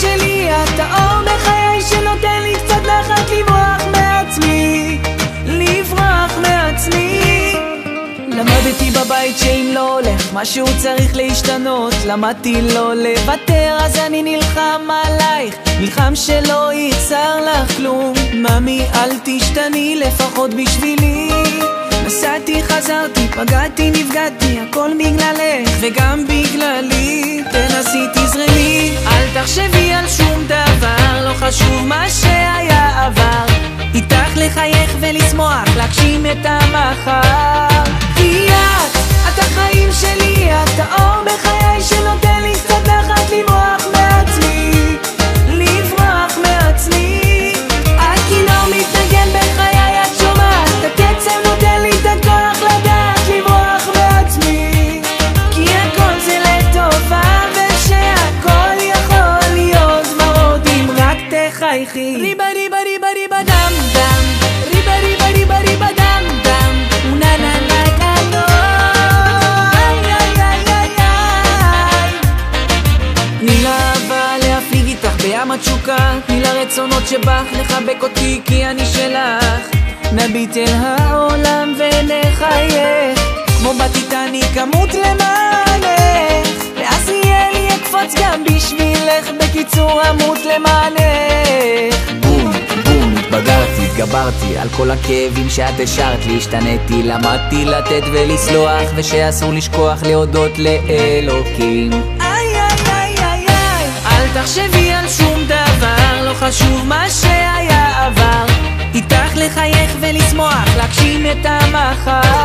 שלי, אתה אור בחיי שנותן לי קצת נחת לברוח מעצמי, לברוח מעצמי. למדתי בבית שאם לא הולך משהו צריך להשתנות, למדתי לא לוותר אז אני נלחם עלייך, נלחם שלא יחסר לך כלום. ממי אל תשתני לפחות בשבילי, נסעתי חזרתי פגעתי נפגעתי הכל בגללך וגם בגללי, תנסי תזרמי אל תחשבי על שום דבר, לא חשוב מה שהיה עבר, איתך לחייך ולשמוח להגשים את המחר. כי את החיים שלי, אתה אור בחיי שנותן לי קצת נחת לברוח מעצמי, לברוח מעצמי. הכינור מתנגן בחיי, את שומעת הקצב נותן לי את הכוח לדעת לברוח מעצמי, כי הכל זה לטובה ושהכל יכול להיות זמרות אם רק תחייכי. ריבה ריבה ריבה ריבה דם דם, ריבה ריבה ריבה ריבה דם דם, ונה נה נה קנו, איי איי איי איי איי. תני לאהבה להפליג איתך בים התשוקה, תני לרצונות שבך לחבק אותי כי אני שלך, נביט אל העולם ונחייך כמו בטיטניק אמות למענך, ואז יהיה לי אקפוץ גם בשבילך, בקיצור אמות למענך. בום בום התבגרתי, התגברתי על כל הכאבים שאת השארת לי, השתניתי, למדתי לתת ולסלוח ושאסור לשכוח להודות לאלוקים. איי איי איי איי איי, אל תחשבי על שום דבר, לא חשוב מה שהיה עבר, איתך לחייך ולשמוח להגשים את המחר.